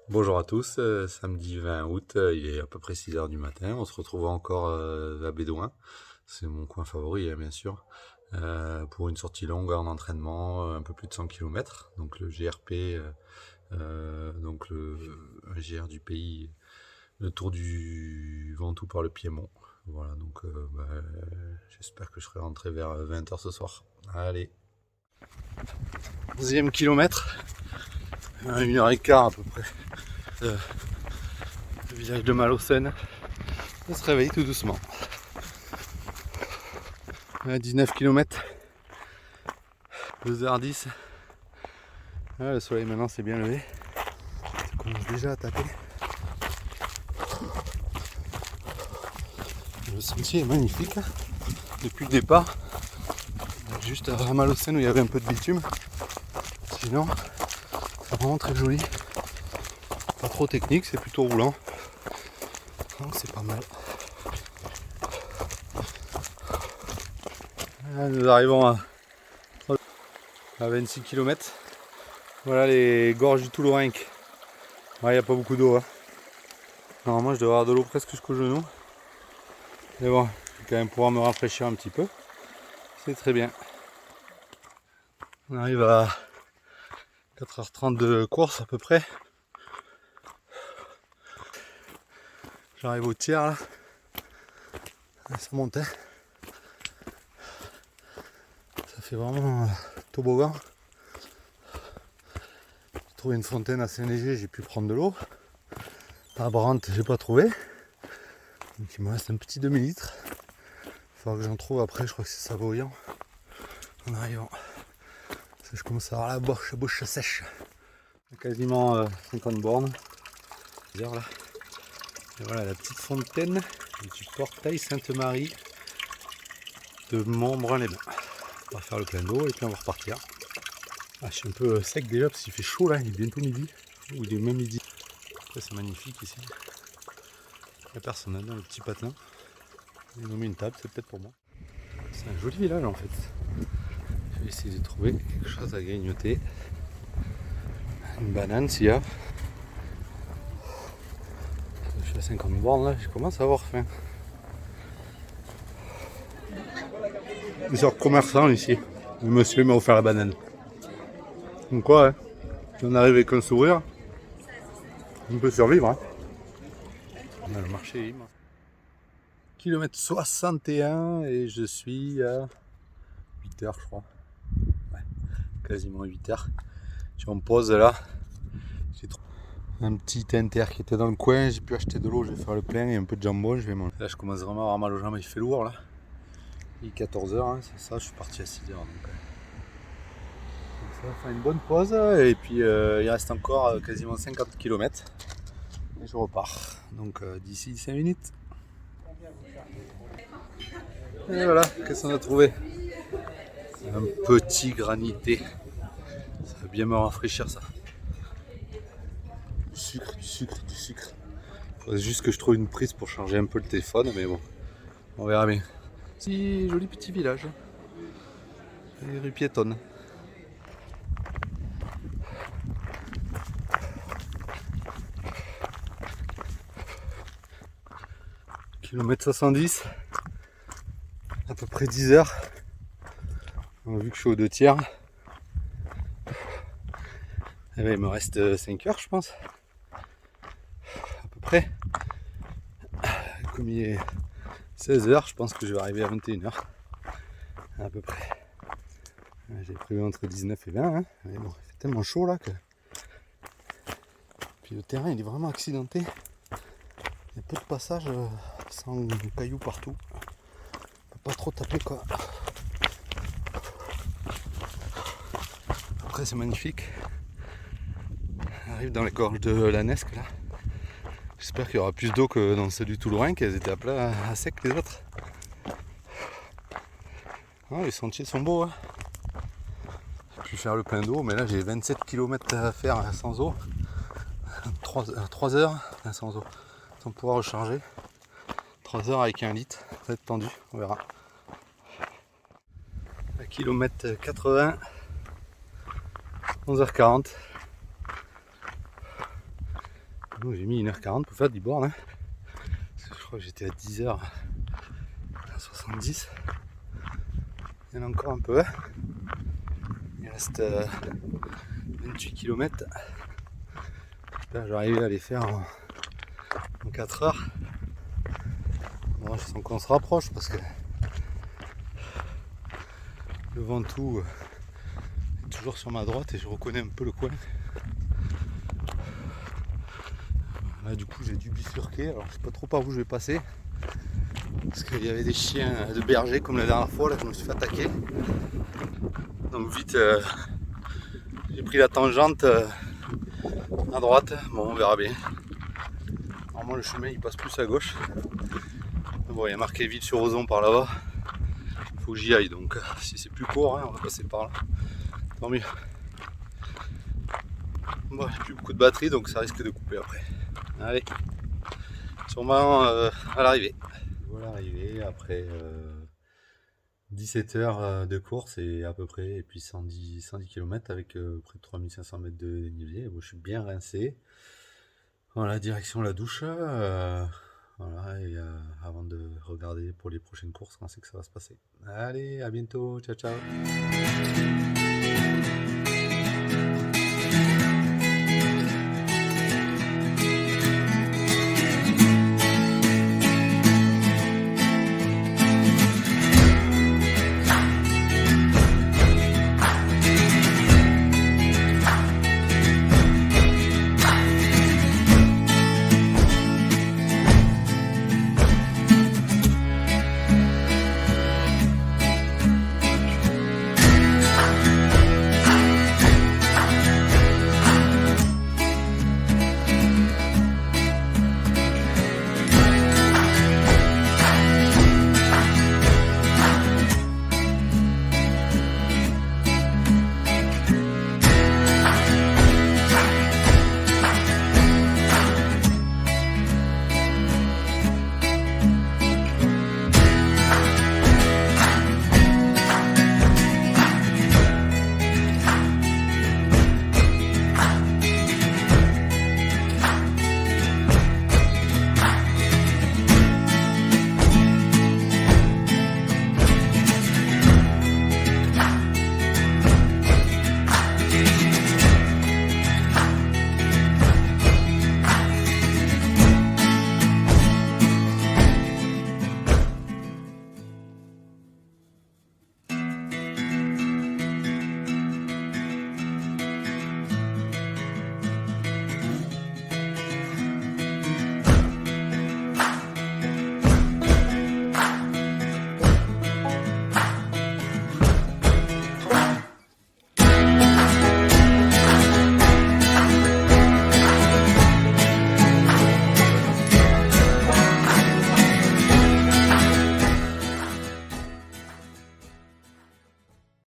Bonjour à tous, samedi 20 août, il est à peu près 6 heures du matin. On se retrouve encore à Bédouin, c'est mon coin favori, bien sûr, pour une sortie longue en entraînement, un peu plus de 100 km. Donc le GRP, donc un GR du pays, le tour du Ventoux par le Piémont. Voilà, donc j'espère que je serai rentré vers 20 heures ce soir. Allez. 11e kilomètre, 1h15 à peu près. Le village de Malocène. On se réveille tout doucement. 19 km, 2h10. Ah, le soleil maintenant s'est bien levé. Ça commence déjà à taper. Le sentier est magnifique. Depuis le départ, juste à Malocène où il y avait un peu de bitume. Sinon, c'est vraiment très joli. Pas trop technique, c'est plutôt roulant. Donc c'est pas mal. Là, nous arrivons à 26 km. Voilà les gorges du Toulourenc. Il n'y a pas beaucoup d'eau. Normalement je devrais avoir de l'eau presque jusqu'au genou. Mais bon, je vais quand même pouvoir me rafraîchir un petit peu. C'est très bien. On arrive à 4h30 de course à peu près. J'arrive au tiers là. Ça montait. Ça fait vraiment toboggan. J'ai trouvé une fontaine assez léger, j'ai pu prendre de l'eau. À Brante, j'ai pas trouvé. Donc il me reste un petit demi-litre. Il faudra que j'en trouve après, je crois que c'est Savoyant. En arrivant. Je commence à avoir la bouche sèche. Quasiment 50 bornes. Là. Et voilà la petite fontaine du portail Sainte-Marie de Montbrun-les-Bains. On va faire le plein d'eau et puis on va repartir. Ah, je suis un peu sec déjà parce qu'il fait chaud là, il est bientôt midi. Ou il est même midi. Après c'est magnifique ici. Il n'y a personne dans le petit patin. Ils ont mis une table, c'est peut-être pour moi. C'est un joli village en fait. Je vais essayer de trouver quelque chose à grignoter. Une banane s'il y a. Je suis à 50 bornes là, je commence à avoir faim. Plusieurs commerçants ici. Le monsieur m'a offert la banane. Donc quoi, hein, si on arrive avec un sourire, on peut survivre. Hein. On a le marché libre. Kilomètre 61 et je suis à 8h je crois. Ouais, quasiment 8h. Je suis en pause là. J'ai trouvé un petit inter qui était dans le coin, j'ai pu acheter de l'eau, je vais faire le plein et un peu de jambon, je vais manger. Là je commence vraiment à avoir mal aux jambes, il fait lourd là. Il est 14h, hein, c'est ça, je suis parti à 6h. Donc ça va faire une bonne pause et puis il reste encore quasiment 50 km et je repars. Donc d'ici 5 minutes. Et voilà, qu'est-ce qu'on a trouvé? Un petit granité. Ça va bien me rafraîchir ça. Du sucre, du sucre, du sucre. Il faudrait juste que je trouve une prise pour charger un peu le téléphone, mais bon, on verra bien. Si joli petit village. Les rues piétonnes. Kilomètre 70. À peu près 10 heures. Vu que je suis aux 2 tiers. Eh bien, il me reste 5 heures je pense. À peu près. Comme il est 16 heures, je pense que je vais arriver à 21 heures. À peu près. J'ai prévu entre 19 et 20. Hein. Mais bon, il fait tellement chaud là que. Puis le terrain il est vraiment accidenté. Il y a peu de passages sans cailloux partout. On peut pas trop taper quoi. Après c'est magnifique. On arrive dans les gorges de la Nesque là. J'espère qu'il y aura plus d'eau que dans ceux du Toulourenc, qu'elles étaient à plat à sec les autres. Ah, les sentiers sont beaux. Hein. J'ai pu faire le plein d'eau, mais là j'ai 27 km à faire sans eau. 3 heures sans eau. Sans pouvoir recharger. 3 heures avec 1 litre. Ça va être tendu, on verra. À kilomètre 80. 11h40. Donc j'ai mis 1h40 pour faire 10 bornes. Hein. Je crois que j'étais à 10h à 70. Il y en a encore un peu. Hein. Il reste 28 km. J'espère que j'arrive à les faire en 4 heures. Bon, je sens qu'on se rapproche parce que le Ventoux est toujours sur ma droite et je reconnais un peu le coin. Là du coup j'ai dû bifurquer, alors je sais pas trop par où je vais passer. Parce qu'il y avait des chiens de berger comme la dernière fois, là je me suis fait attaquer. Donc vite j'ai pris la tangente à droite, bon on verra bien. Normalement le chemin il passe plus à gauche. Mais bon il y a marqué Ville sur Ozon par là-bas. Il faut que j'y aille, donc si c'est plus court, hein, on va passer par là. Tant mieux. Bon j'ai plus beaucoup de batterie donc ça risque de couper après. Allez, sûrement à l'arrivée. Voilà l'arrivée après 17 heures de course et à peu près, et puis 110 km avec près de 3500 mètres de dénivelé. Bon, je suis bien rincé. Voilà, direction la douche. Voilà, et avant de regarder pour les prochaines courses, quand c'est que ça va se passer. Allez, à bientôt, ciao ciao.